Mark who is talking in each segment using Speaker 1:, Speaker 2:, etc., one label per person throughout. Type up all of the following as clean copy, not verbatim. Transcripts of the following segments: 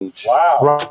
Speaker 1: Wow.
Speaker 2: Right.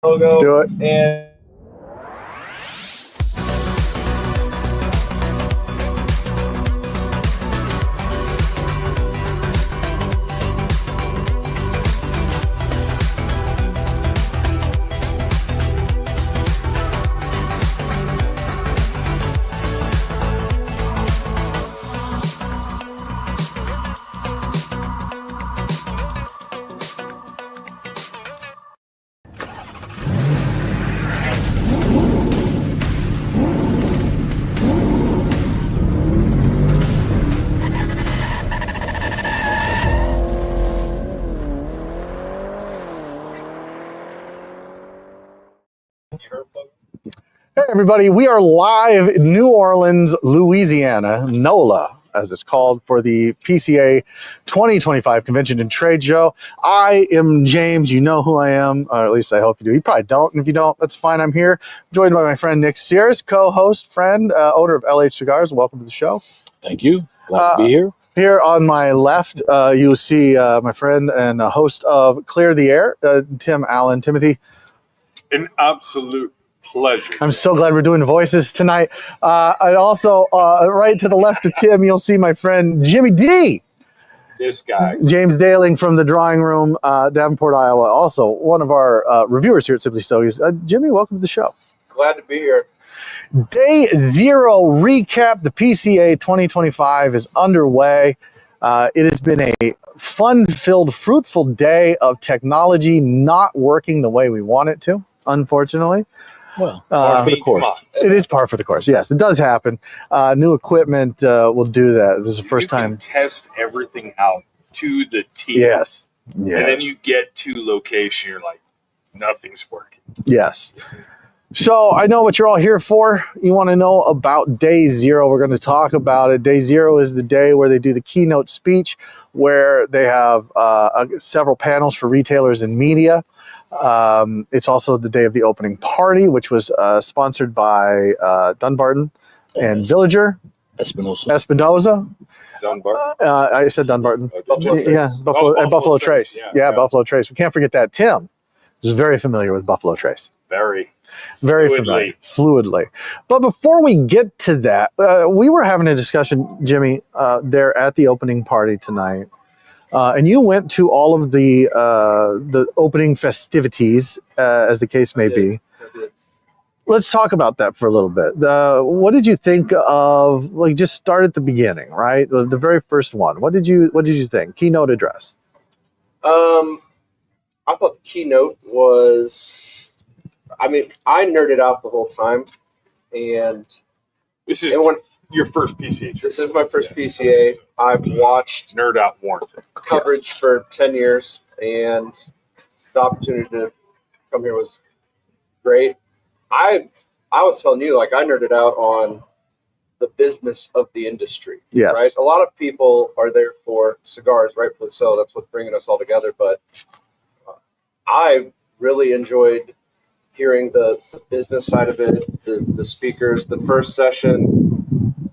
Speaker 1: Logo.
Speaker 2: Do it.
Speaker 1: And
Speaker 2: Hey, everybody. We are live in New Orleans, Louisiana, NOLA, as it's called, for the PCA 2025 Convention and Trade Show. I am James. You know who I am, or at least I hope you do. You probably don't, and if you don't, that's fine. I'm here, joined by my friend Nick Sears, co-host, friend, owner of LH Cigars. Welcome to the show.
Speaker 3: Thank you. Glad to be here.
Speaker 2: Here on my left, you'll see my friend and host of Clear the Air, Tim Allen. Timothy.
Speaker 1: an absolute pleasure.
Speaker 2: I'm so glad we're doing voices tonight. And also, right to the left of Tim, you'll see my friend Jimmy D.
Speaker 1: This guy.
Speaker 2: James Daling from the Drawing Room, Davenport, Iowa. Also, one of our reviewers here at Simply Stogies. Jimmy, welcome to the show.
Speaker 1: Glad to be here.
Speaker 2: Day 0 recap. The PCA 2025 is underway. It has been a fun-filled, fruitful day of technology not working the way we want it to, unfortunately.
Speaker 3: Well, par for the course.
Speaker 2: It is par for the course. Yes, it does happen. New equipment will do that. It was the first time.
Speaker 1: You can test everything out to the T.
Speaker 2: Yes.
Speaker 1: And then you get to location, you're like, nothing's working.
Speaker 2: Yes. So I know what you're all here for. You want to know about Day 0. We're going to talk about it. Day 0 is the day where they do the keynote speech, where they have several panels for retailers and media. It's also the day of the opening party, which was sponsored by Dunbarton and Villager. Espinosa.
Speaker 1: Dunbarton.
Speaker 2: I said Dunbarton.
Speaker 1: Buffalo
Speaker 2: Yeah,
Speaker 1: Trace.
Speaker 2: Buffalo Trace.
Speaker 1: Yeah.
Speaker 2: Buffalo Trace. We can't forget that. Tim is very familiar with Buffalo Trace.
Speaker 1: Very
Speaker 2: Familiar. Fluidly. But before we get to that, we were having a discussion, Jimmy, there at the opening party tonight. And you went to all of the opening festivities, as the case may be.
Speaker 1: I did.
Speaker 2: let's talk about that for a little bit. What did you think of, like, just start at the beginning, right? The very first one. What did you think? Keynote address.
Speaker 4: I thought the keynote was, I mean, I nerded out the whole time, and
Speaker 1: This is your first PCA.
Speaker 4: This is my first PCA. I've watched
Speaker 1: Nerd Out Warranted
Speaker 4: coverage for 10 years, and the opportunity to come here was great. I was telling you, like, I nerded out on the business of the industry.
Speaker 2: Yes.
Speaker 4: Right? A lot of people are there for cigars, rightfully so. That's what's bringing us all together. But I really enjoyed hearing the business side of it, the speakers. The first session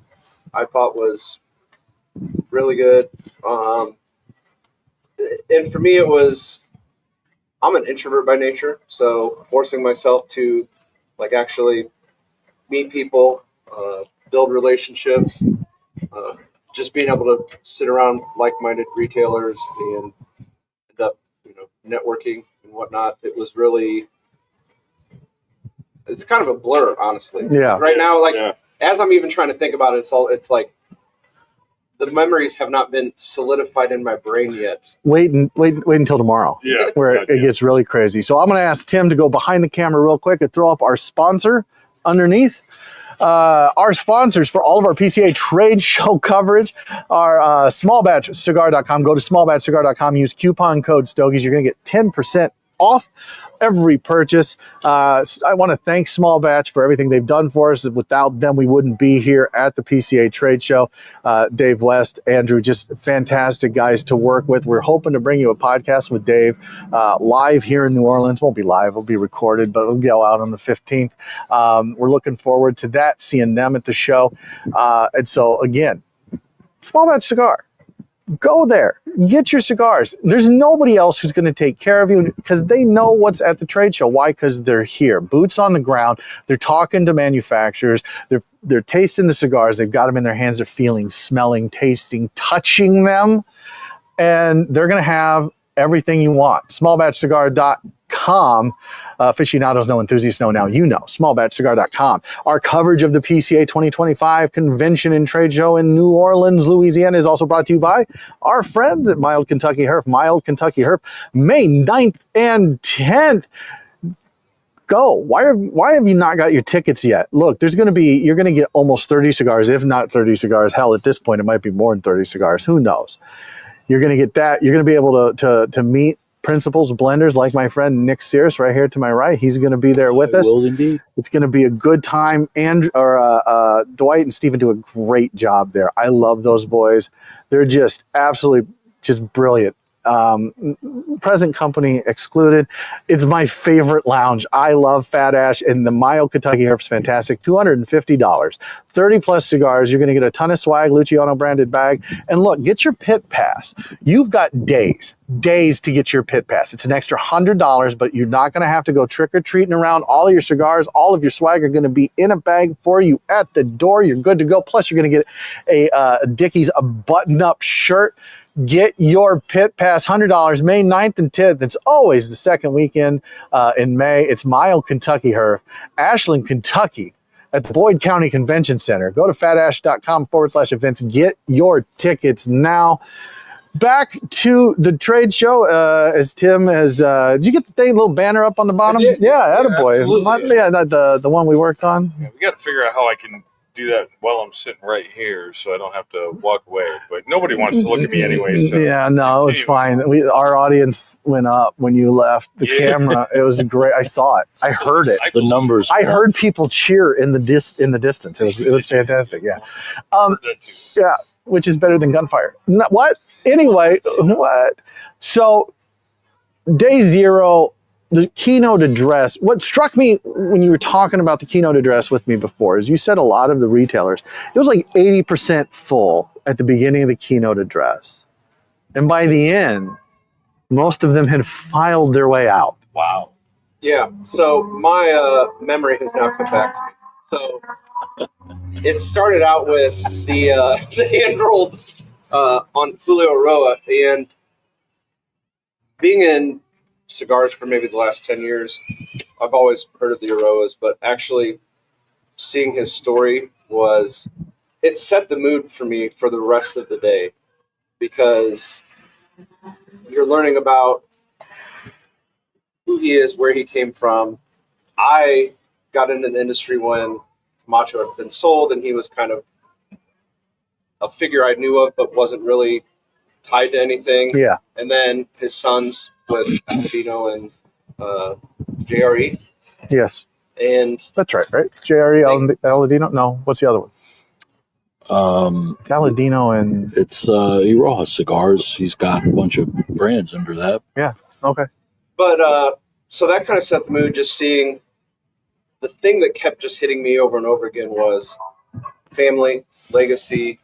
Speaker 4: I thought was really good. And for me, it was, I'm an introvert by nature, so forcing myself to, like, actually meet people, build relationships, just being able to sit around like-minded retailers and end up, networking and whatnot. It was really, it's kind of a blur, honestly.
Speaker 2: Yeah.
Speaker 4: Right now, as I'm even trying to think about it, it's like the memories have not been solidified in my brain yet.
Speaker 2: Wait until tomorrow.
Speaker 1: Yeah.
Speaker 2: Where it gets really crazy. So I'm going to ask Tim to go behind the camera real quick and throw up our sponsor underneath. Our sponsors for all of our PCA trade show coverage are smallbatchcigar.com. Go to smallbatchcigar.com, use coupon code Stogies. You're going to get 10% off every purchase. I want to thank Small Batch for everything they've done for us. Without them, we wouldn't be here at the PCA trade show. Dave West, Andrew, just fantastic guys to work with. We're hoping to bring you a podcast with Dave live here in New Orleans. Won't be live, it'll be recorded, but it'll go out on the 15th. We're looking forward to that, seeing them at the show. And so again, Small Batch Cigar. Go there, get your cigars. There's nobody else who's going to take care of you because they know what's at the trade show. Why? Because they're here, boots on the ground. They're talking to manufacturers. They're tasting the cigars. They've got them in their hands. They're feeling, smelling, tasting, touching them, and they're going to have everything you want. Smallbatchcigar.com. Aficionados know, enthusiasts know, now you know. Smallbatchcigar.com. Our coverage of the PCA 2025 Convention and Trade Show in New Orleans, Louisiana is also brought to you by our friends at Mild Kentucky Herf. Mild Kentucky Herf, May 9th and 10th. Go. Why have you not got your tickets yet? Look, you're going to get almost 30 cigars, if not 30 cigars. Hell, at this point, it might be more than 30 cigars. Who knows? You're going to get that. You're going to be able to meet principals, blenders like my friend Nick Sears right here to my right. He's going to be there with us.
Speaker 3: Will indeed.
Speaker 2: It's going to be a good time. And Dwight and Steven do a great job there. I love those boys. They're just absolutely just brilliant. Present company excluded. It's my favorite lounge. I love Fat Ash, and the Mild Kentucky Herf's fantastic. $250, 30 plus cigars. You're going to get a ton of swag, Luciano branded bag. And look, get your pit pass. You've got days to get your pit pass. It's an extra $100, but you're not going to have to go trick-or-treating around. All of your cigars, all of your swag are going to be in a bag for you at the door. You're good to go. Plus, you're going to get a Dickies, a button-up shirt. Get your pit pass, $100, May 9th and 10th. It's always the second weekend in May. It's Mild Kentucky Herf, Ashland, Kentucky, at the Boyd County Convention Center. Go to fatash.com/events. Get your tickets now. Back to the trade show, as Tim has, did you get the little banner up on the bottom? Yeah, attaboy. Yeah, the one we worked on.
Speaker 1: Yeah, we got to figure out how I can do that while I'm sitting right here so I don't have to walk away. But nobody wants to look at me anyway. So
Speaker 2: yeah, no, it was fine. Our audience went up when you left the camera. It was great. I saw it. I heard it.
Speaker 3: The numbers.
Speaker 2: I heard people cheer in the distance. It was fantastic. Yeah. Yeah, which is better than gunfire. What? Anyway, what? So day zero, the keynote address, what struck me when you were talking about the keynote address with me before is you said a lot of the retailers, it was like 80% full at the beginning of the keynote address. And by the end, most of them had filed their way out.
Speaker 1: Wow.
Speaker 4: Yeah, so my memory has now come back to me. So it started out with the hand rolled on Julio Roa, and being in cigars for maybe the last 10 years, I've always heard of the Aroas, but actually seeing his story it set the mood for me for the rest of the day, because you're learning about who he is, where he came from. I got into the industry when Camacho had been sold, and he was kind of a figure I knew of, but wasn't really tied to anything.
Speaker 2: Yeah.
Speaker 4: And then his sons with Aladino and JRE.
Speaker 2: Yes.
Speaker 4: And
Speaker 2: That's right? JRE, Aladino? No, what's the other one? Aladino and...
Speaker 3: It's Iroha Cigars. He's got a bunch of brands under that.
Speaker 2: Yeah, okay.
Speaker 4: But so that kind of set the mood, just seeing the thing that kept just hitting me over and over again was family, legacy,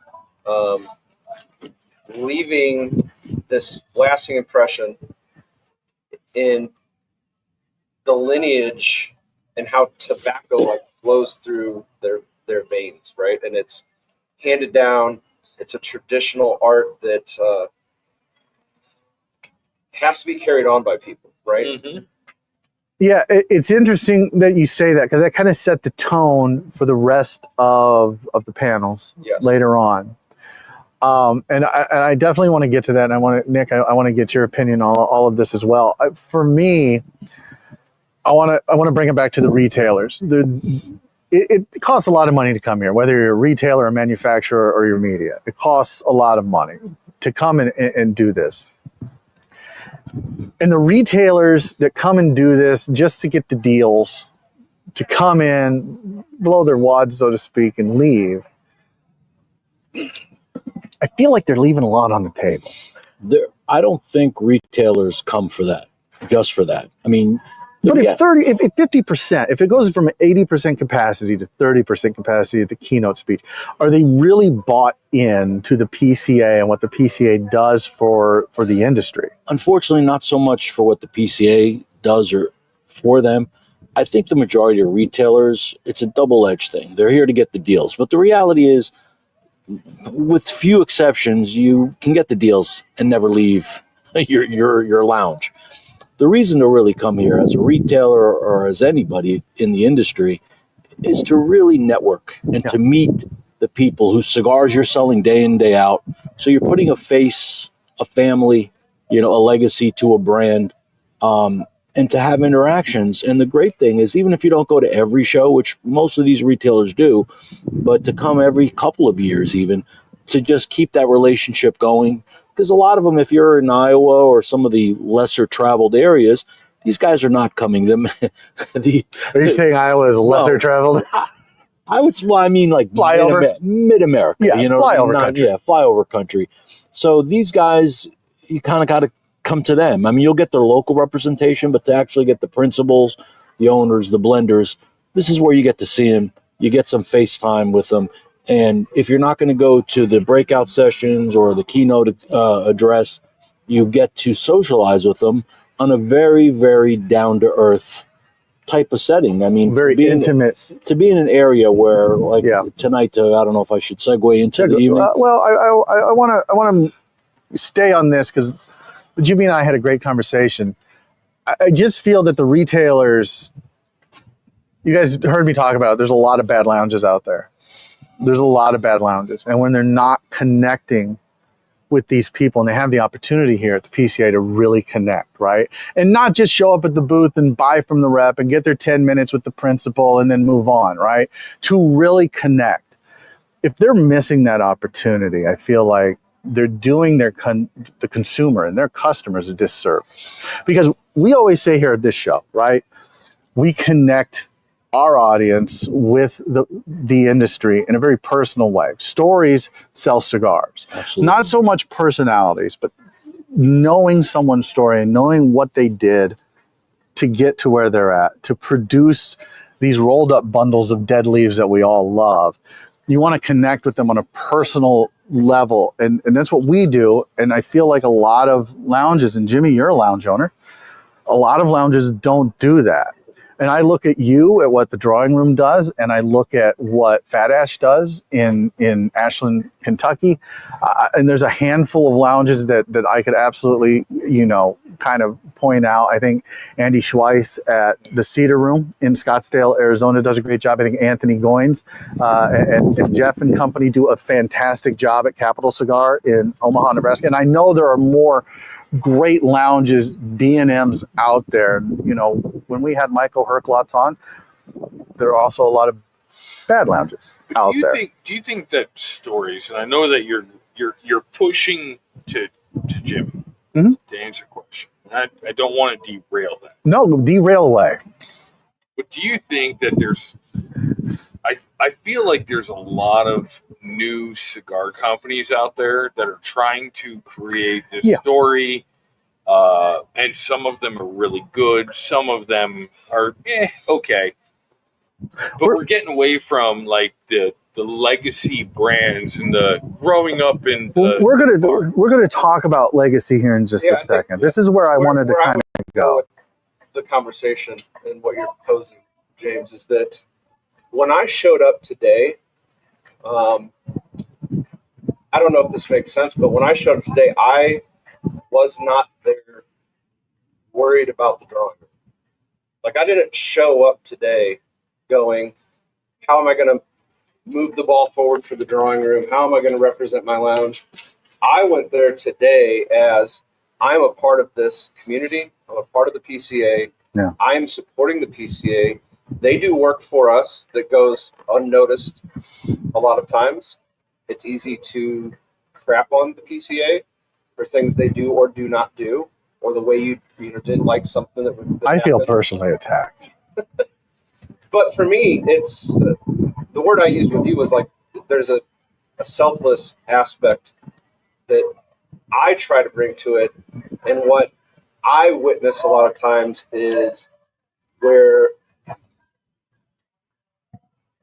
Speaker 4: leaving this lasting impression in the lineage and how tobacco like flows through their veins, right? And it's handed down. It's a traditional art that has to be carried on by people, right?
Speaker 1: Mm-hmm.
Speaker 2: Yeah, it's interesting that you say that, because that kind of set the tone for the rest of the panels later on. And I definitely want to get to that. And Nick, I want to get your opinion on all of this as well. For me, I want to bring it back to the retailers. It costs a lot of money to come here, whether you're a retailer, a manufacturer, or your media. It costs a lot of money to come and do this. And the retailers that come and do this just to get the deals, to come in, blow their wads, so to speak, and leave, I feel like they're leaving a lot on the table.
Speaker 3: I don't think retailers come for that, just for that. I mean,
Speaker 2: but if 50%, if it goes from 80% capacity to 30% capacity at the keynote speech, are they really bought in to the PCA and what the PCA does for the industry?
Speaker 3: Unfortunately, not so much for what the PCA does or for them. I think the majority of retailers, it's a double-edged thing. They're here to get the deals. But the reality is, with few exceptions, you can get the deals and never leave your lounge. The reason to really come here as a retailer or as anybody in the industry is to really network and to meet the people whose cigars you're selling day in, day out. So you're putting a face, a family, a legacy to a brand, and to have interactions. And the great thing is, even if you don't go to every show, which most of these retailers do, but to come every couple of years even, to just keep that relationship going. Because a lot of them, if you're in Iowa or some of the lesser traveled areas, these guys are not coming. Are
Speaker 2: you saying Iowa is lesser traveled?
Speaker 3: I mean like
Speaker 2: flyover?
Speaker 3: Mid-America.
Speaker 2: Yeah, flyover country.
Speaker 3: Yeah, flyover country. So these guys, you kind of got to come to them. I mean, you'll get their local representation, but to actually get the principals, the owners, the blenders, this is where you get to see them. You get some FaceTime with them. And if you're not going to go to the breakout sessions or the keynote address, you get to socialize with them on a very, very down-to-earth type of setting. I mean,
Speaker 2: very intimate.
Speaker 3: To be in an area where, like tonight, I don't know if I should segue into the evening.
Speaker 2: Well, I want to stay on this because Jimmy and I had a great conversation. I just feel that the retailers, you guys heard me talk about it, there's a lot of bad lounges out there. There's a lot of bad lounges. And when they're not connecting with these people and they have the opportunity here at the PCA to really connect, right? And not just show up at the booth and buy from the rep and get their 10 minutes with the principal and then move on, right? To really connect. If they're missing that opportunity, I feel like they're doing the consumer and their customers a disservice. Because we always say here at this show, right? We connect our audience with the industry in a very personal way. Stories sell cigars.
Speaker 3: Absolutely.
Speaker 2: Not so much personalities, but knowing someone's story and knowing what they did to get to where they're at, to produce these rolled up bundles of dead leaves that we all love. You want to connect with them on a personal level. And that's what we do. And I feel like a lot of lounges, and Jimmy, you're a lounge owner, a lot of lounges don't do that. And I look at you, at what the Drawing Room does, and I look at what Fat Ash does in Ashland, Kentucky. And there's a handful of lounges that I could absolutely, kind of point out, I think Andy Schweiss at the Cedar Room in Scottsdale, Arizona does a great job. I think Anthony Goins and Jeff and company do a fantastic job at Capital Cigar in Omaha, Nebraska. And I know there are more great lounges, B&Ms out there. You know, when we had Michael Herklotz on, there are also a lot of bad lounges out there.
Speaker 1: Do you think that stories, and I know that you're pushing to Jim to answer the question. I don't want to derail that.
Speaker 2: No, derail away.
Speaker 1: But do you think that there's I feel like there's a lot of new cigar companies out there that are trying to create this story, and some of them are really good. Some of them are okay. But we're getting away from like the legacy brands and the growing up in the.
Speaker 2: We're gonna talk about legacy here in just a second. This is where I wanted to kind of go.
Speaker 4: With the conversation and what you're proposing, James, is that when I showed up today, I don't know if this makes sense, but when I showed up today, I was not there worried about the drawing room. Like, I didn't show up today going, how am I going to move the ball forward for the drawing room? How am I going to represent my lounge? I went there today as I'm a part of this community. I'm a part of the PCA.
Speaker 2: Yeah.
Speaker 4: I am supporting the PCA. They do work for us that goes unnoticed a lot of times. It's easy to crap on the PCA for things they do or do not do, or the way you didn't like something that
Speaker 2: I feel
Speaker 4: happened.
Speaker 2: personally attacked.
Speaker 4: But for me, it's the word I used with you was like there's a selfless aspect that I try to bring to it. And what I witness a lot of times is where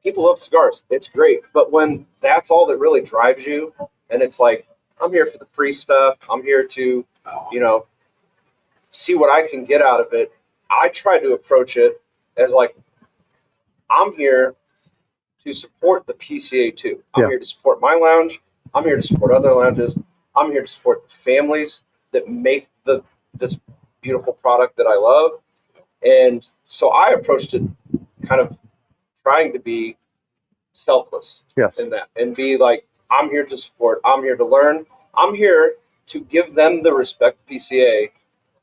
Speaker 4: people love cigars. It's great. But when that's all that really drives you, and it's like, I'm here for the free stuff. I'm here to, see what I can get out of it. I try to approach it as like, I'm here to support the PCA too. I'm here to support my lounge. I'm here to support other lounges. I'm here to support the families that make this beautiful product that I love. And so I approached it kind of trying to be selfless in that and be like, I'm here to support. I'm here to learn. I'm here to give them the respect, PCA,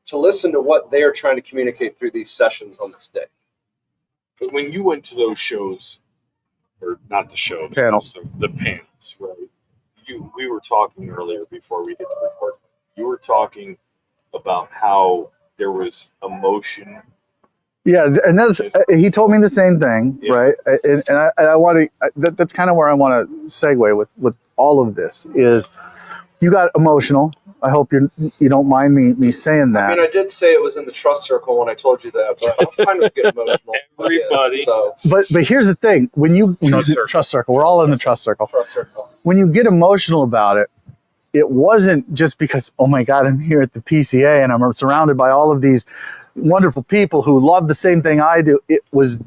Speaker 4: to listen to what they are trying to communicate through these sessions on this day.
Speaker 1: But when you went to those shows, or not the shows,
Speaker 2: panels,
Speaker 1: the panels, right? We were talking earlier before we hit the record. You were talking about how there was emotion.
Speaker 2: Yeah, and he told me the same thing, right? And I want to. That's kind of where I want to segue with all of this. Is you got emotional. I hope you don't mind me saying that.
Speaker 4: I mean, I did say it was in the trust circle when I told you that, but I'm fine with getting emotional.
Speaker 1: Everybody.
Speaker 2: But here's the thing: when you trust circle, we're all in the trust circle.
Speaker 4: Trust circle.
Speaker 2: When you get emotional about it, it wasn't just because, oh my God, I'm here at the PCA and I'm surrounded by all of these wonderful people who love the same thing I do. It was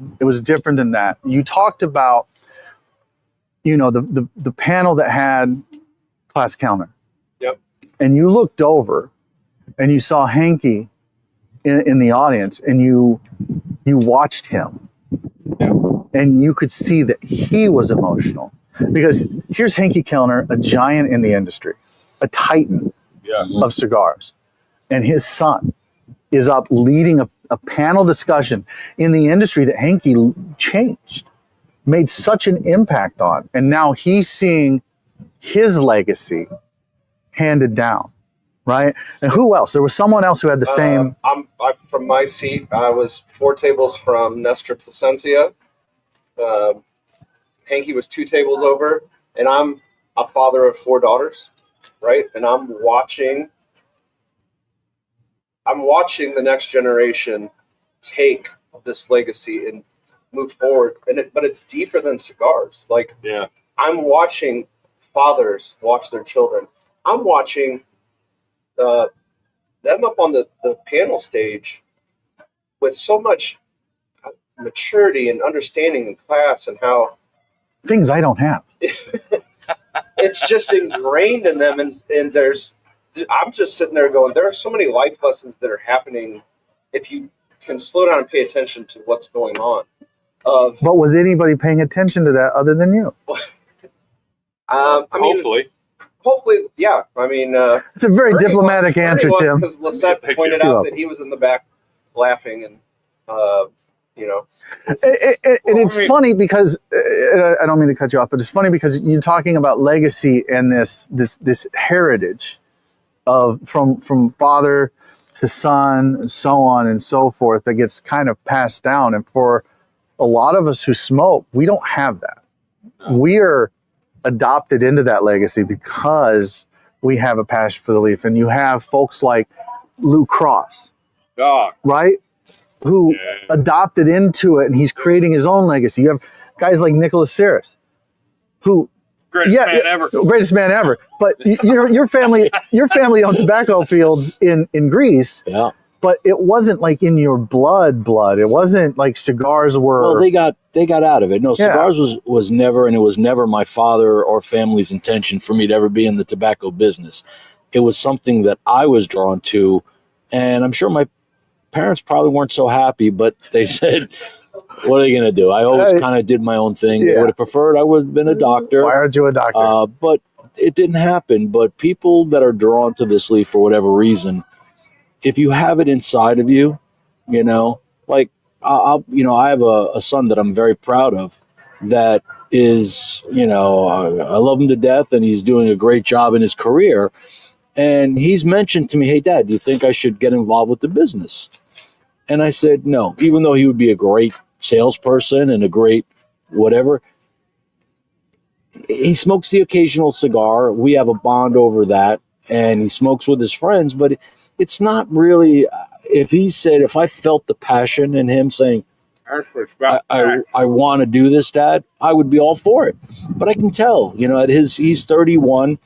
Speaker 2: different than that. You talked about, the panel that had Class Kellner.
Speaker 4: Yep.
Speaker 2: And you looked over and you saw Hanky in the audience, and you watched him.
Speaker 1: Yeah.
Speaker 2: And you could see that he was emotional. Because here's Hanky Kellner, a giant in the industry, a titan of cigars. And his son is up leading a panel discussion in the industry that Hanky changed, made such an impact on. And now he's seeing his legacy handed down, right? And who else? There was someone else who had the same.
Speaker 4: I'm from my seat. I was 4 tables from Nestor Plasencia. Hanky was 2 tables over, and I'm a father of 4 daughters, right? And I'm watching the next generation take this legacy and move forward. But it's deeper than cigars. Like, I'm watching fathers watch their children. I'm watching them up on the panel stage with so much maturity and understanding in class, and how
Speaker 2: things I don't have.
Speaker 4: It's just ingrained in them, and there's I'm just sitting there going, there are so many life lessons that are happening if you can slow down and pay attention to what's going on.
Speaker 2: But was anybody paying attention to that other than you?
Speaker 4: I mean, hopefully, yeah. I mean,
Speaker 2: it's a very diplomatic answer, Tim.
Speaker 4: Because Lisette pointed out that he was in the back laughing, and you know.
Speaker 2: And it's funny because I don't mean to cut you off, but it's funny because you're talking about legacy and this heritage of from father to son and so on and so forth that gets kind of passed down. And for a lot of us who smoke, we don't have that. No. We are adopted into that legacy because we have a passion for the leaf. And you have folks like Lou Cross, right? Who adopted into it, and he's creating his own legacy. You have guys like Nicholas Saris, who greatest man ever. But your family owned tobacco fields in Greece.
Speaker 3: Yeah.
Speaker 2: But it wasn't like in your blood. It wasn't like cigars were.
Speaker 3: Well, they got out of it. No, cigars was never, and it was never my father or family's intention for me to ever be in the tobacco business. It was something that I was drawn to, and I'm sure my parents probably weren't so happy, but they said, what are you going to do? I always kind of did my own thing. They would have preferred I would have been a doctor.
Speaker 2: Why aren't you a doctor?
Speaker 3: But it didn't happen. But people that are drawn to this leaf for whatever reason, if you have it inside of you, you know, like I have a son that I'm very proud of that is, you know, I love him to death, and he's doing a great job in his career. And he's mentioned to me, hey, Dad, do you think I should get involved with the business? And I said, no, even though he would be a great salesperson and a great whatever. He smokes the occasional cigar. We have a bond over that, and he smokes with his friends, but it's not really, if I felt the passion in him saying, I want to do this, Dad, I would be all for it. But I can tell, you know, he's 31,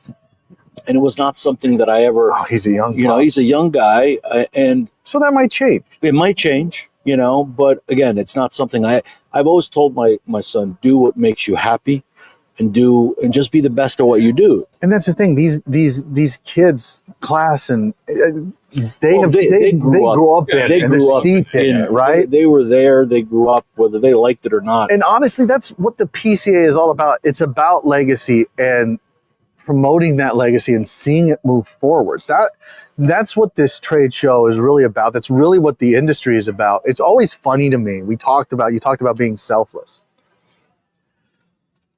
Speaker 3: and it was not something that I ever.
Speaker 2: Oh, he's a young.
Speaker 3: You know, he's a young guy, and
Speaker 2: so that might change.
Speaker 3: It might change, you know. But again, it's not something I've always told my son: do what makes you happy, and just be the best at what you do.
Speaker 2: And that's the thing. These kids, class, and they grew up steeped in it, right?
Speaker 3: They were there. They grew up, whether they liked it or not.
Speaker 2: And honestly, that's what the PCA is all about. It's about legacy and promoting that legacy and seeing it move forward. That's what this trade show is really about. That's really what the industry is about. It's always funny to me. You talked about being selfless.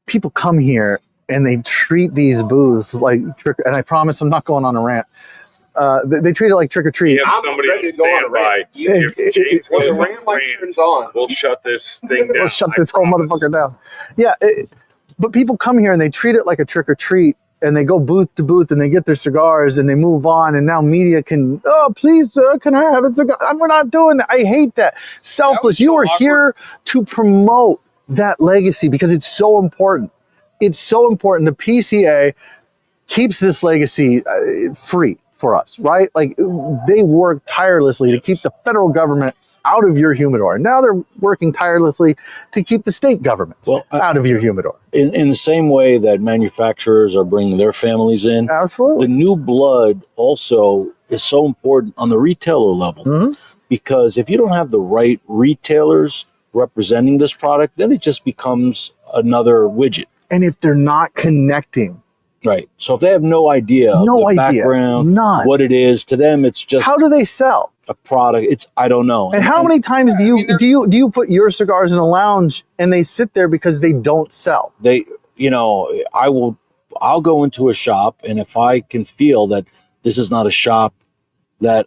Speaker 2: People come here and they treat these booths like and I promise I'm not going on a rant. They treat it like trick or treat.
Speaker 1: I'm somebody ready to go on a rant.
Speaker 4: When the rant light turns on,
Speaker 1: we'll shut this thing down.
Speaker 2: We'll shut this whole motherfucker down. Yeah, but people come here and they treat it like a trick or treat. And they go booth to booth and they get their cigars and they move on. And now media can, please, can I have a cigar? We're not doing that. I hate that. Selfless. You are here to promote that legacy because it's so important. It's so important. The PCA keeps this legacy free for us, right? Like they work tirelessly to keep the federal government out of your humidor. Now they're working tirelessly to keep the state governments out of your humidor.
Speaker 3: In the same way that manufacturers are bringing their families in,
Speaker 2: absolutely,
Speaker 3: the new blood also is so important on the retailer level because if you don't have the right retailers representing this product, then it just becomes another widget.
Speaker 2: And if they're not connecting.
Speaker 3: Right. So if they have no idea of the background, what it is, to them it's just
Speaker 2: how do they sell
Speaker 3: a product? I don't know.
Speaker 2: And how many times do you put your cigars in a lounge and they sit there because they don't sell?
Speaker 3: I'll go into a shop, and if I can feel that this is not a shop that,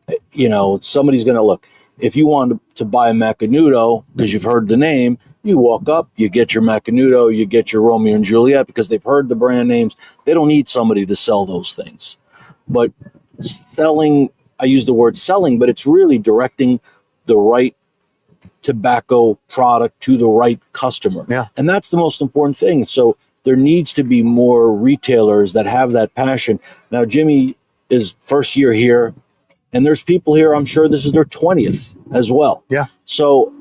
Speaker 3: somebody's going to look. If you want to buy a Macanudo because you've heard the name, you walk up, you get your Macanudo, you get your Romeo and Juliet because they've heard the brand names. They don't need somebody to sell those things. But selling, I use the word selling, but it's really directing the right tobacco product to the right customer.
Speaker 2: Yeah.
Speaker 3: And that's the most important thing. So there needs to be more retailers that have that passion. Now, Jimmy is first year here. And there's people here, I'm sure this is their 20th as well.
Speaker 2: Yeah.
Speaker 3: So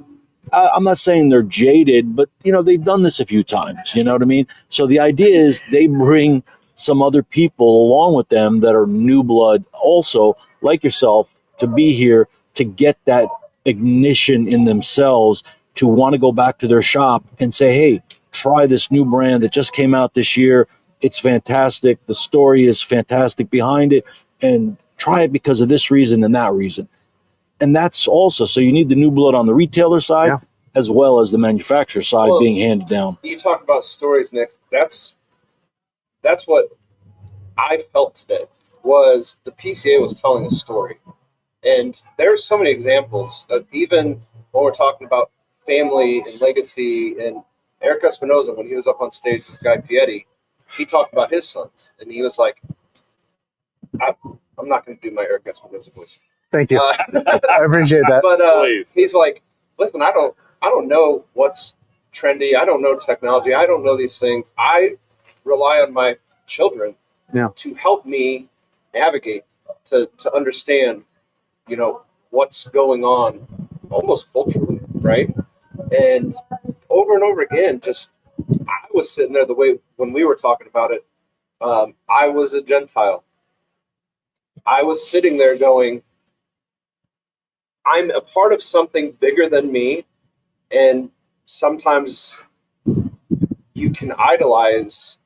Speaker 3: I'm not saying they're jaded, but, they've done this a few times. You know what I mean? So the idea is they bring some other people along with them that are new blood also like yourself to be here to get that ignition in themselves to want to go back to their shop and say, hey, try this new brand that just came out this year. It's fantastic. The story is fantastic behind it, and try it because of this reason and that reason. And that's also, so you need the new blood on the retailer side as well as the manufacturer side being handed down.
Speaker 4: You talk about stories, Nick. That's what I felt today was the PCA was telling a story. And there's so many examples of even when we're talking about family and legacy, and Eric Espinoza, when he was up on stage with Guy Fieri, he talked about his sons. And he was like, I'm not going to do my Eric Espinoza voice.
Speaker 2: Thank you. I appreciate that.
Speaker 4: But he's like, listen, I don't know what's trendy. I don't know technology. I don't know these things. I rely on my children to help me navigate, to understand, what's going on almost culturally, right? And over again, I was sitting there the way when we were talking about it, I was a Gentile. I was sitting there going, I'm a part of something bigger than me, and sometimes you can idolize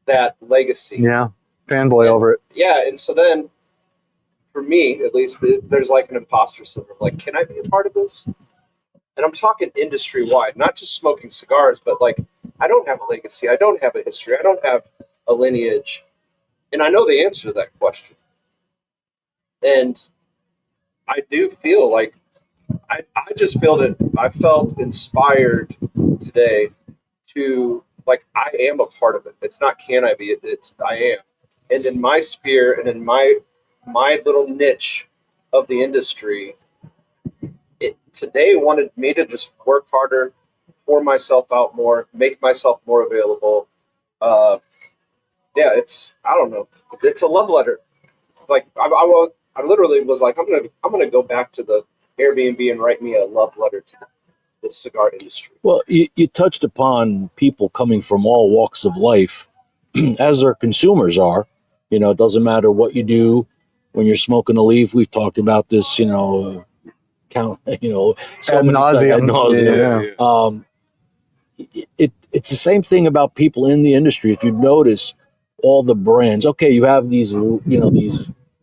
Speaker 4: that legacy.
Speaker 2: Yeah, fanboy over it.
Speaker 4: Yeah, and so then, for me, at least, there's like an imposter syndrome. Like, can I be a part of this? And I'm talking industry-wide, not just smoking cigars, but like, I don't have a legacy. I don't have a history. I don't have a lineage. And I know the answer to that question. And I do feel like I just feel that I felt inspired today to, like, I am a part of it. It's not can I be, it's I am. And in my sphere and in my little niche of the industry, it today wanted me to just work harder, pour myself out more, make myself more available. It's, I don't know, it's a love letter. Like I literally was like, I'm gonna go back to the Airbnb and write me a love letter to the cigar industry.
Speaker 3: Well, you touched upon people coming from all walks of life, as their consumers are. It doesn't matter what you do when you're smoking a leaf. We've talked about this, so
Speaker 2: Ad
Speaker 3: many
Speaker 2: nauseum.
Speaker 3: times. It's the same thing about people in the industry. If you notice all the brands, okay, you have these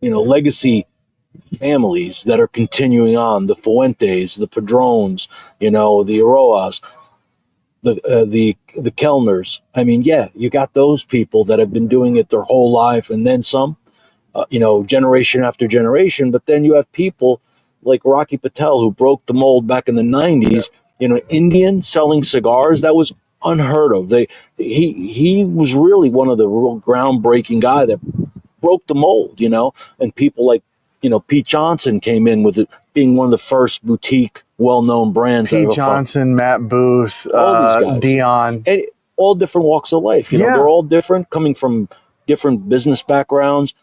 Speaker 3: legacy families that are continuing on, the Fuentes, the Padrones, the Aroas, the Kellners. I mean, you got those people that have been doing it their whole life and then some, generation after generation. But then you have people like Rocky Patel, who broke the mold back in the 90s, Indian selling cigars. That was unheard of. He was really one of the real groundbreaking guy that broke the mold, and people like, Pete Johnson came in with it being one of the first boutique, well-known brands.
Speaker 2: Pete Johnson, Matt Booth, Dion.
Speaker 3: And all different walks of life. They're all different, coming from different business backgrounds,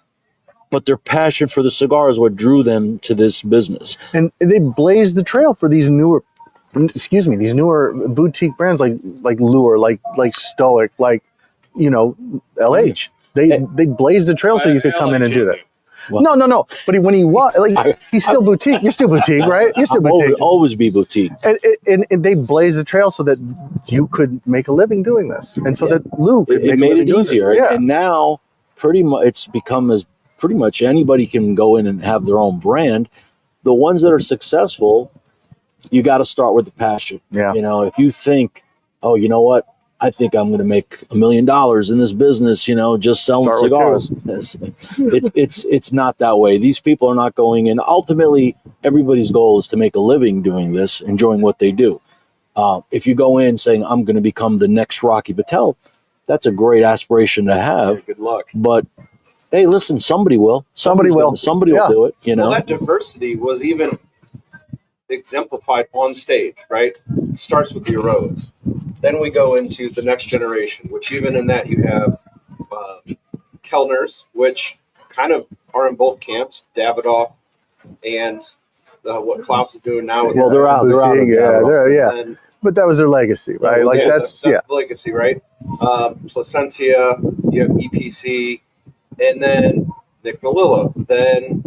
Speaker 3: but their passion for the cigar is what drew them to this business.
Speaker 2: And they blazed the trail for these newer boutique brands like Lure, like Stoic, like, LH. They blazed the trail so you could come in and do that. Well, no. But when he was he's still boutique. You're still boutique, right? You're still boutique.
Speaker 3: Always be boutique.
Speaker 2: And they blazed the trail so that you could make a living doing this, and so that Lou could make a living doing
Speaker 3: easier.
Speaker 2: This. Yeah.
Speaker 3: And now, pretty much, it's become as pretty much anybody can go in and have their own brand. The ones that are successful, you got to start with the passion.
Speaker 2: Yeah.
Speaker 3: If you think, oh, you know what? I think I'm going to make $1 million in this business, just selling cigars. It's not that way. These people are not going in. Ultimately, everybody's goal is to make a living doing this, enjoying what they do. If you go in saying, I'm going to become the next Rocky Patel, that's a great aspiration to have.
Speaker 1: Good luck.
Speaker 3: But hey, listen, somebody will. Somebody will do it. Well,
Speaker 4: that diversity was even exemplified on stage, right? Starts with the Aroas. Then we go into the next generation, which even in that you have Kellners, which kind of are in both camps, Davidoff and what Klaus is doing now.
Speaker 3: They're out.
Speaker 2: Boutique,
Speaker 3: They're out.
Speaker 2: And but that was their legacy, right? Like that's
Speaker 4: the legacy, right? Placentia, you have EPC, and then Nick Melillo. Then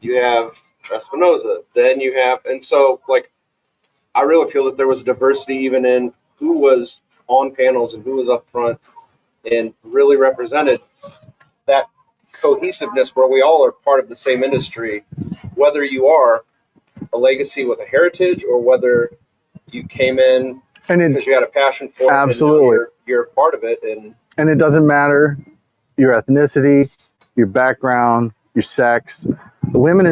Speaker 4: you have Espinoza. Then you have, and so like, I really feel that there was a diversity even in who was on panels and who was up front, and really represented that cohesiveness where we all are part of the same industry, whether you are a legacy with a heritage or whether you came in because you had a passion for it.
Speaker 2: Absolutely.
Speaker 4: And you're part of it.
Speaker 2: And it doesn't matter your ethnicity, your background, your sex. The women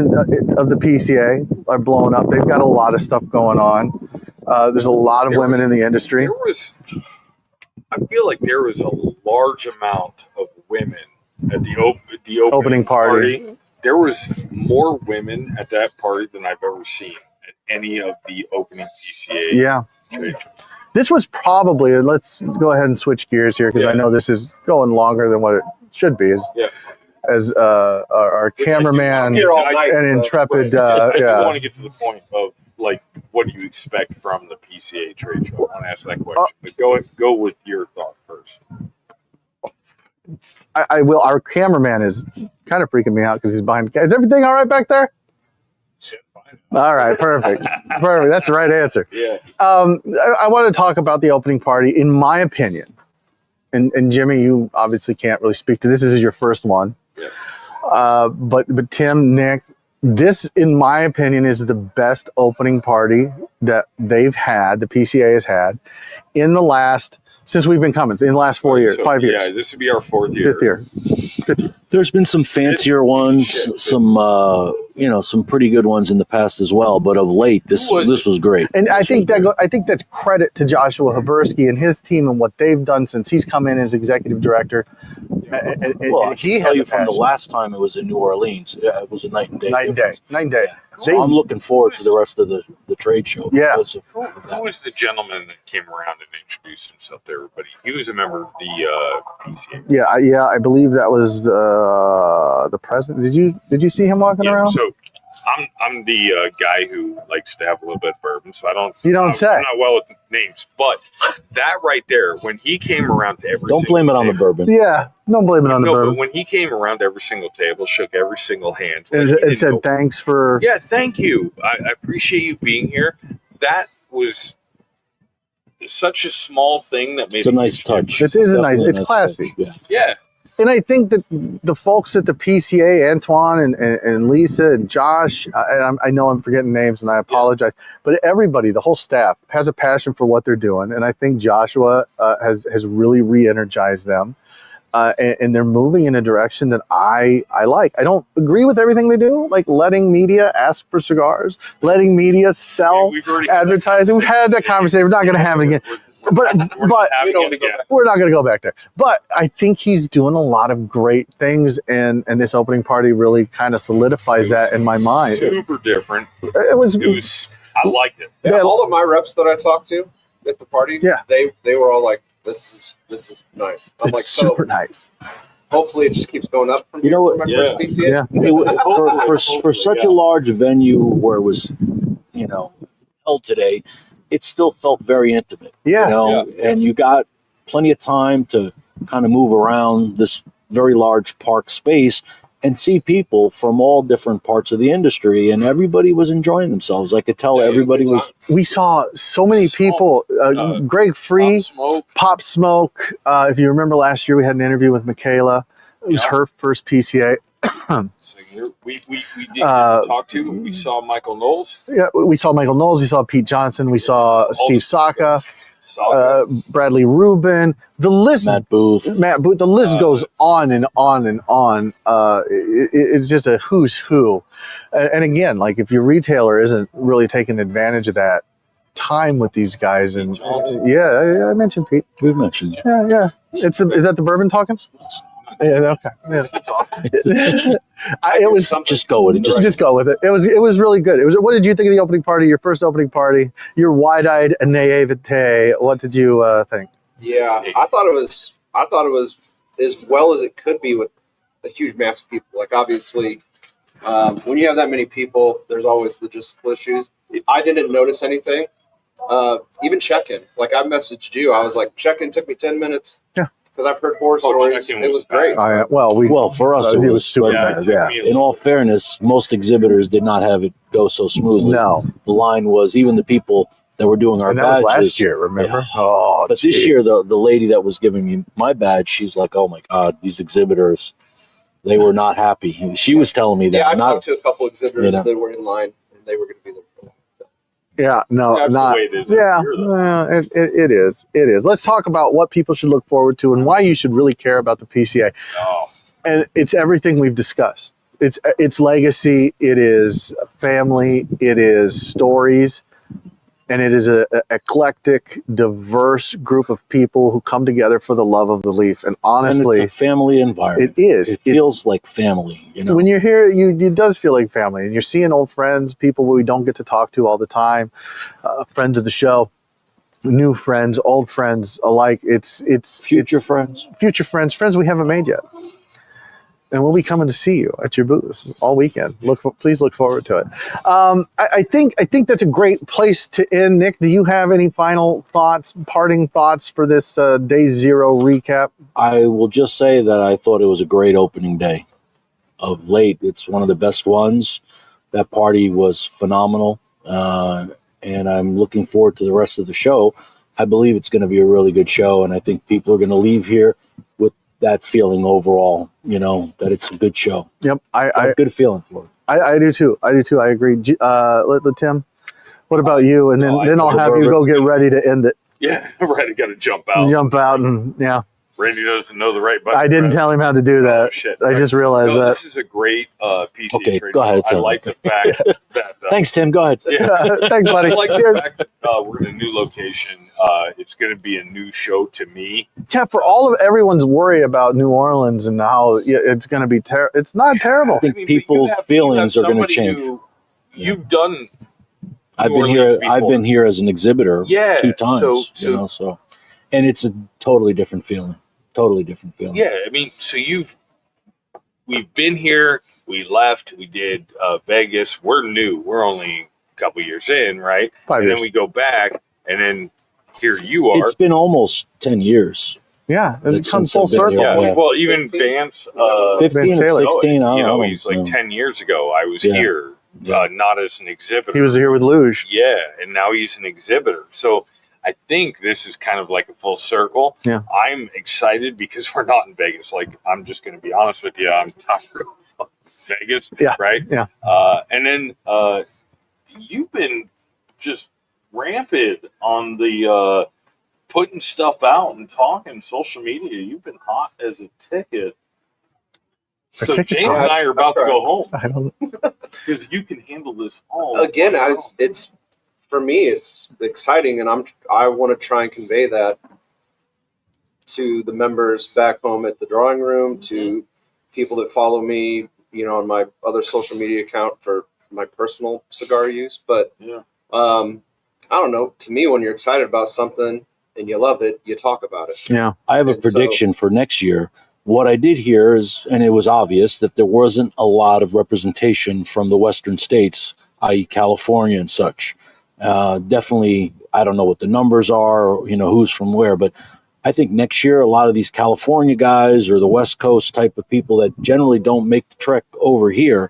Speaker 2: of the PCA are blowing up. They've got a lot of stuff going on. There's a lot of women in the industry.
Speaker 1: I feel like there was a large amount of women at the opening
Speaker 2: party.
Speaker 1: There was more women at that party than I've ever seen at any of the opening PCA trade shows.
Speaker 2: This was probably, let's go ahead and switch gears here because I know this is going longer than what it should be. As our cameraman and intrepid.
Speaker 1: I want to get to the point of like, what do you expect from the PCA trade show? I want to ask that question, but go with your thought first.
Speaker 2: I will. Our cameraman is kind of freaking me out because he's behind. Is everything all right back there?
Speaker 1: Shit, fine.
Speaker 2: All right, perfect. Perfect. That's the right answer.
Speaker 1: Yeah.
Speaker 2: I want to talk about the opening party. In my opinion, and Jimmy, you obviously can't really speak to this. This is your first one.
Speaker 1: Yeah.
Speaker 2: But Tim, Nick, this, in my opinion, is the best opening party that they've had. The PCA has had in the last. Since we've been coming, in the last 4 years, 5 years.
Speaker 1: Yeah, this would be our fourth year.
Speaker 2: Fifth year.
Speaker 3: There's been some fancier ones, some pretty good ones in the past as well. But of late, this was great.
Speaker 2: And I think that's credit to Joshua Habursky and his team and what they've done since he's come in as executive director.
Speaker 3: Well, I can tell you from the last time it was in New Orleans, it was a night and day.
Speaker 2: Night and day.
Speaker 3: So I'm looking forward to the rest of the trade show.
Speaker 2: Yeah.
Speaker 1: Who was the gentleman that came around and introduced himself to everybody? He was a member of the PCA.
Speaker 2: Yeah, I believe that was the president. Did you see him walking around?
Speaker 1: So I'm the guy who likes to have a little bit of bourbon, so I don't.
Speaker 2: You don't say.
Speaker 1: I'm not well with names, but that right there, when he came around to every.
Speaker 3: Don't blame it on the bourbon.
Speaker 2: Yeah, don't blame it on the bourbon.
Speaker 1: But when he came around to every single table, shook every single hand,
Speaker 2: and said thanks for.
Speaker 1: Yeah, thank you. I appreciate you being here. That was such a small thing that made
Speaker 3: it's a nice touch.
Speaker 2: It is a nice. It's classy.
Speaker 1: Yeah.
Speaker 2: And I think that the folks at the PCA, Antoine and Lisa and Josh, I know I'm forgetting names and I apologize, but everybody, the whole staff has a passion for what they're doing. And I think Joshua has really re-energized them. And they're moving in a direction that I like. I don't agree with everything they do, like letting media ask for cigars, letting media sell advertising. We've had that conversation. We're not going to have it again. But we're not going to go back there. But I think he's doing a lot of great things, and this opening party really kind of solidifies that in my mind.
Speaker 1: Super different.
Speaker 2: It was.
Speaker 1: I liked it.
Speaker 4: Yeah, all of my reps that I talked to at the party, they were all like, "This is nice." I'm like,
Speaker 2: super nice.
Speaker 4: Hopefully, it just keeps going up from here. For my first PCA.
Speaker 3: For such a large venue where it was, held today. It still felt very intimate, and you got plenty of time to kind of move around this very large park space and see people from all different parts of the industry, and everybody was enjoying themselves. I could tell everybody was.
Speaker 2: We saw so many people. Greg Free, Pop Smoke. If you remember last year, we had an interview with Michaela. It was her first PCA.
Speaker 1: We did talk to. We saw Michael Knowles.
Speaker 2: Yeah, we saw Michael Knowles. We saw Pete Johnson. We saw Steve Saka, Bradley Rubin. The list, Matt Booth. The list goes on and on and on. It's just a who's who. And again, like if your retailer isn't really taking advantage of that time with these guys, and I mentioned Pete.
Speaker 3: We've mentioned.
Speaker 2: Yeah. Is that the bourbon talking? Yeah, okay. Yeah. It was
Speaker 3: just go with it.
Speaker 2: Just go with it. It was really good. What did you think of the opening party? Your first opening party. Your wide-eyed naivete. What did you think?
Speaker 4: Yeah, I thought it was as well as it could be with a huge mass of people. Like obviously, when you have that many people, there's always logistical issues. I didn't notice anything. Even check-in. Like I messaged you, I was like, check-in took me 10 minutes.
Speaker 2: Yeah.
Speaker 4: Because I've heard horror stories.
Speaker 1: check-in
Speaker 4: It
Speaker 1: was
Speaker 4: was great.
Speaker 3: Well, for us,
Speaker 2: it was super
Speaker 1: Yeah, it
Speaker 2: bad.
Speaker 1: took
Speaker 2: Yeah.
Speaker 1: me a
Speaker 3: In all fairness, most exhibitors did not have it go so smoothly.
Speaker 2: No.
Speaker 3: The line was even the people that were doing our
Speaker 2: And that was
Speaker 3: badges.
Speaker 2: last year, remember?
Speaker 3: Yeah.
Speaker 2: Oh,
Speaker 3: But this year, the lady that was giving me my badge, she's like, "Oh my God, these exhibitors, they were not happy." She was telling me that.
Speaker 4: Yeah, I
Speaker 3: not,
Speaker 4: talked to a couple exhibitors
Speaker 3: You know.
Speaker 4: that were in line, and they were going to be there for a while.
Speaker 2: Yeah, no,
Speaker 1: That's
Speaker 2: not.
Speaker 1: the way it is
Speaker 2: Yeah,
Speaker 1: every year, though.
Speaker 2: it is. It is. Let's talk about what people should look forward to and why you should really care about the PCA.
Speaker 1: Oh,
Speaker 2: And it's everything we've discussed. It's legacy. It is family. It is stories, and it is a eclectic, diverse group of people who come together for the love of the leaf. And
Speaker 3: and
Speaker 2: honestly,
Speaker 3: it's a family environment.
Speaker 2: it is.
Speaker 3: It feels like family,
Speaker 2: When you're here, it does feel like family, and you're seeing old friends, people we don't get to talk to all the time, friends of the show, new friends, old friends alike. It's
Speaker 3: Future
Speaker 2: it's
Speaker 3: friends.
Speaker 2: future friends we haven't made yet, and we'll be coming to see you at your booth all weekend. Please look forward to it. I think that's a great place to end. Nick, do you have any final thoughts, parting thoughts for this day zero recap?
Speaker 3: I will just say that I thought it was a great opening day. Of late, it's one of the best ones. That party was phenomenal, and I'm looking forward to the rest of the show. I believe it's going to be a really good show, and I think people are going to leave here with that feeling overall, that it's a good show.
Speaker 2: Yep,
Speaker 3: I have a good feeling for it.
Speaker 2: I do too. I agree. Tim, what about you? And then I'll have you go get ready to end it.
Speaker 1: yeah, right. I got to jump out.
Speaker 2: Jump out and yeah.
Speaker 1: Randy doesn't know the right button.
Speaker 2: I didn't tell him how to do that.
Speaker 1: Oh, shit.
Speaker 2: I just realized
Speaker 1: No,
Speaker 2: that.
Speaker 1: this is a great PCA
Speaker 3: Okay,
Speaker 1: trade.
Speaker 3: go ahead,
Speaker 1: I
Speaker 3: Tim.
Speaker 1: like the fact that.
Speaker 3: Thanks, Tim. Go ahead.
Speaker 1: Yeah.
Speaker 2: Thanks, buddy.
Speaker 1: I like the fact that we're in a new location. It's going to be a new show to me.
Speaker 2: Yeah, for all of everyone's worry about New Orleans and how it's going to be terrible, it's not terrible.
Speaker 3: I think
Speaker 1: but you
Speaker 3: people's
Speaker 1: have
Speaker 3: feelings are going to
Speaker 1: somebody
Speaker 3: change.
Speaker 1: You've done.
Speaker 3: I've
Speaker 1: New
Speaker 3: been here.
Speaker 1: Orleans
Speaker 3: I've
Speaker 1: before.
Speaker 3: been here as an exhibitor
Speaker 1: Yeah,
Speaker 3: 2 times.
Speaker 1: so-
Speaker 3: And it's a totally different feeling. Totally different feeling.
Speaker 1: Yeah, I mean, so we've been here. We left. We did Vegas. We're new. We're only a couple years in, right?
Speaker 2: 5
Speaker 1: and
Speaker 2: years.
Speaker 1: then we go back, and then here you are.
Speaker 3: It's been almost 10 years.
Speaker 2: Yeah, it's
Speaker 3: That's
Speaker 2: come
Speaker 3: since
Speaker 2: full
Speaker 3: I've been
Speaker 2: circle.
Speaker 3: here.
Speaker 1: Yeah,
Speaker 3: Yeah.
Speaker 1: well, even Vance,
Speaker 3: 15
Speaker 2: Taylor.
Speaker 3: or 16. I don't know.
Speaker 1: he's like 10 years ago. I was
Speaker 3: Yeah.
Speaker 1: here,
Speaker 3: Yeah.
Speaker 1: not as an exhibitor.
Speaker 2: He was here with Luge.
Speaker 1: Yeah, and now he's an exhibitor. So I think this is kind of like a full circle.
Speaker 2: Yeah.
Speaker 1: I'm excited because we're not in Vegas. Like, I'm just going to be honest with you. I'm tired of Vegas.
Speaker 2: Yeah,
Speaker 1: Right?
Speaker 2: yeah.
Speaker 1: And then you've been just rampant on the putting stuff out and talking social media. You've been hot as a ticket.
Speaker 2: Our
Speaker 1: So
Speaker 2: ticket's
Speaker 1: James
Speaker 2: hot.
Speaker 1: and I are about to go home
Speaker 2: I don't.
Speaker 1: because you can handle this all.
Speaker 4: Again,
Speaker 1: on your own.
Speaker 4: it's for me, it's exciting, and I want to try and convey that to the members back home at the drawing room, to people that follow me, on my other social media account for my personal cigar use. But
Speaker 1: Yeah.
Speaker 4: I don't know. To me, when you're excited about something and you love it, you talk about it.
Speaker 2: Yeah.
Speaker 3: I have a
Speaker 4: And so-
Speaker 3: prediction for next year. What I did hear is, and it was obvious, that there wasn't a lot of representation from the Western states, i.e. California and such. Definitely, I don't know what the numbers are, or, who's from where, but I think next year, a lot of these California guys or the West Coast type of people that generally don't make the trek over here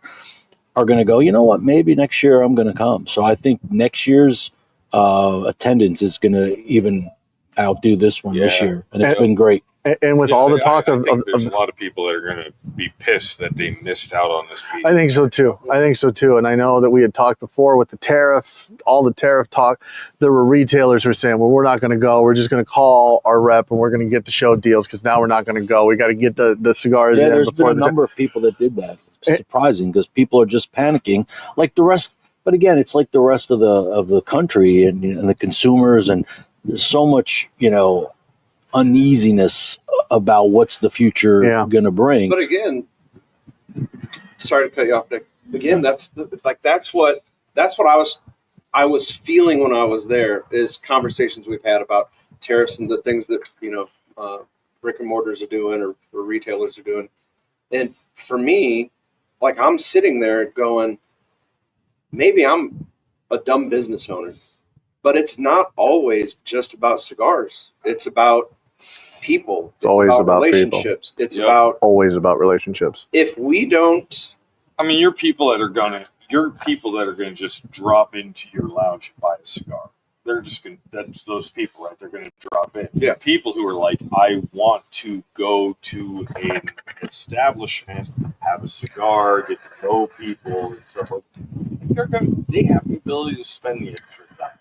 Speaker 3: are going to go, you know what, maybe next year I'm going to come. So I think next year's attendance is going to even outdo this one this
Speaker 1: Yeah.
Speaker 3: year. And it's
Speaker 2: And-
Speaker 3: been great.
Speaker 2: And with all the talk
Speaker 1: I
Speaker 2: of
Speaker 1: think there's a lot of people that are going to be pissed that they missed out on this piece.
Speaker 2: I think so too. And I know that we had talked before with the tariff, all the tariff talk. There were retailers who were saying, well, we're not going to go. We're just going to call our rep and we're going to get the show deals because now we're not going to go. We got to get the cigars
Speaker 3: Yeah,
Speaker 2: in
Speaker 3: there's been
Speaker 2: before
Speaker 3: a number of people that did that. It's surprising because people are just panicking like the rest. But again, it's like the rest of the country and the consumers, and there's so much, uneasiness about what's the future going to bring.
Speaker 4: But again, sorry to cut you off, Nick. Again, that's what I was feeling when I was there, is conversations we've had about tariffs and the things that brick and mortars are doing or retailers are doing. And for me, like, I'm sitting there going, maybe I'm a dumb business owner, but it's not always just about cigars. It's about people.
Speaker 2: It's always about
Speaker 4: relationships.
Speaker 2: people.
Speaker 4: It's about
Speaker 2: always about relationships.
Speaker 4: If we don't,
Speaker 1: I mean, you're people that are gonna just drop into your lounge and buy a cigar. They're just gonna. That's those people, right? They're gonna drop in.
Speaker 4: Yeah.
Speaker 1: People who are like, I want to go to an establishment, have a cigar, get to know people and stuff like that. They have the ability to spend the extra time.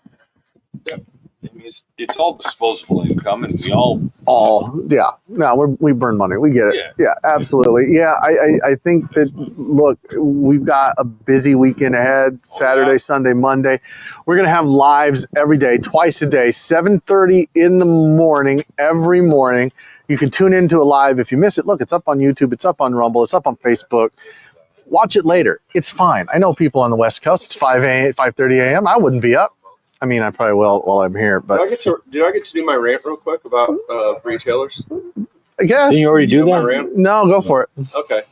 Speaker 1: Yeah. I mean, it's all disposable income, and we
Speaker 2: yeah. No, we burn money. We get it. Yeah, absolutely. Yeah, I think that, look, we've got a busy weekend ahead, Saturday, Sunday, Monday. We're going to have lives every day, twice a day, 7:30 in the morning, every morning. You can tune into a live. If you miss it, look, it's up on YouTube. It's up on Rumble. It's up on Facebook. Watch it later. It's fine. I know people on the West Coast. It's 5:30 a.m. I wouldn't be up. I mean, I probably will while I'm here. But
Speaker 4: do I get to do my rant real quick about retailers?
Speaker 2: I guess.
Speaker 3: Didn't you already do that?
Speaker 2: No, go for it.
Speaker 4: Okay.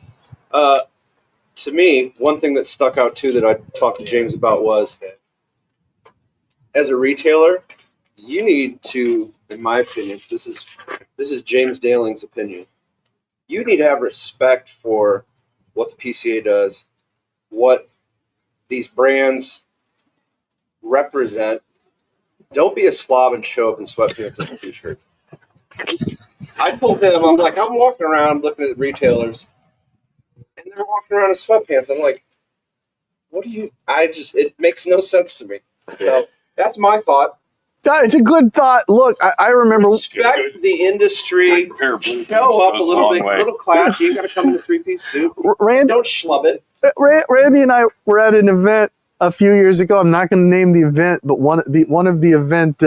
Speaker 4: To me, one thing that stuck out too that I talked to James about was, as a retailer, you need to, in my opinion, this is James Daling's opinion. You need to have respect for what the PCA does, what these brands represent. Don't be a slob and show up in sweatpants and a t-shirt. I told him, I'm like, I'm walking around looking at retailers, and they're walking around in sweatpants. I'm like, what do you? It makes no sense to me. So that's my thought.
Speaker 2: It's a good thought. Look, I remember.
Speaker 4: Respect the industry. Show up a little classy. You got to come in a three-piece suit.
Speaker 2: Randy,
Speaker 4: don't schlub it.
Speaker 2: Randy and I were at an event a few years ago. I'm not going to name the event, but one of the event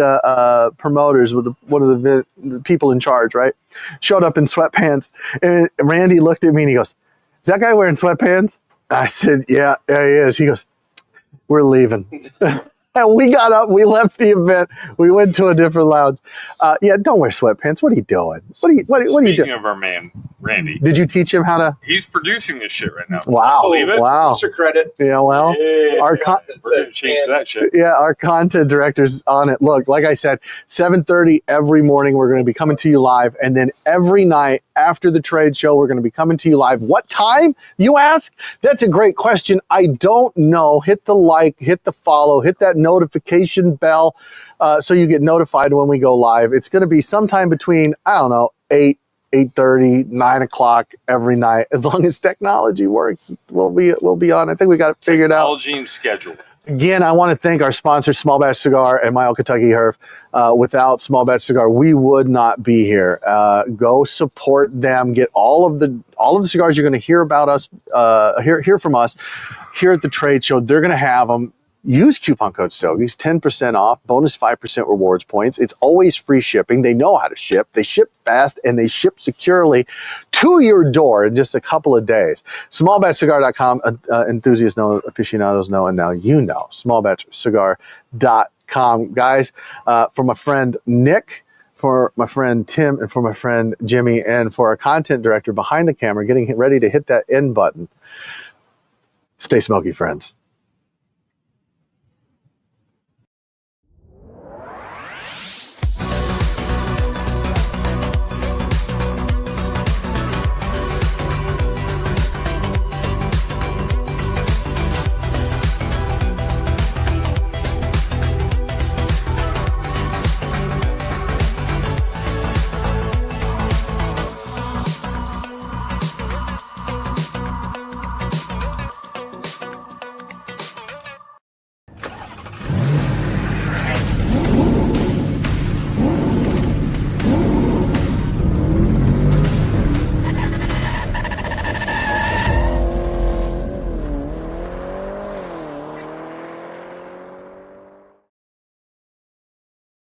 Speaker 2: promoters, one of the people in charge, right, showed up in sweatpants, and Randy looked at me and he goes, "Is that guy wearing sweatpants?" I said, "Yeah, he is." He goes, "We're leaving." And we got up, we left the event, we went to a different lounge. Yeah, don't wear sweatpants. What are you doing? What are you doing?
Speaker 1: Speaking of our man, Randy.
Speaker 2: Did you teach him how to?
Speaker 1: He's producing this shit right now.
Speaker 2: Wow.
Speaker 1: Believe it?
Speaker 2: Wow.
Speaker 4: What's your credit?
Speaker 2: Yeah, well,
Speaker 1: we're gonna change that shit.
Speaker 2: Yeah, our content director's on it. Look, like I said, 7:30 every morning, we're going to be coming to you live. And then every night after the trade show, we're going to be coming to you live. What time, you ask? That's a great question. I don't know. Hit the like, hit the follow, hit that notification bell so you get notified when we go live. It's going to be sometime between, I don't know, 8:30, 9 o'clock every night. As long as technology works, we'll be on. I think we got it figured out.
Speaker 1: Technology and schedule.
Speaker 2: Again, I want to thank our sponsors, Small Batch Cigar and My Old Kentucky Herf. Without Small Batch Cigar, we would not be here. Go support them. Get all of the cigars you're going to hear about us, hear from us here at the trade show. They're going to have them. Use coupon code Stogies, 10% off, bonus 5% rewards points. It's always free shipping. They know how to ship. They ship fast, and they ship securely to your door in just a couple of days. Smallbatchcigar.com, enthusiasts know, aficionados know, and now you know. Smallbatchcigar.com. Guys, for my friend Nick, for my friend Tim, and for my friend Jimmy, and for our content director behind the camera getting ready to hit that end button, stay smoky, friends.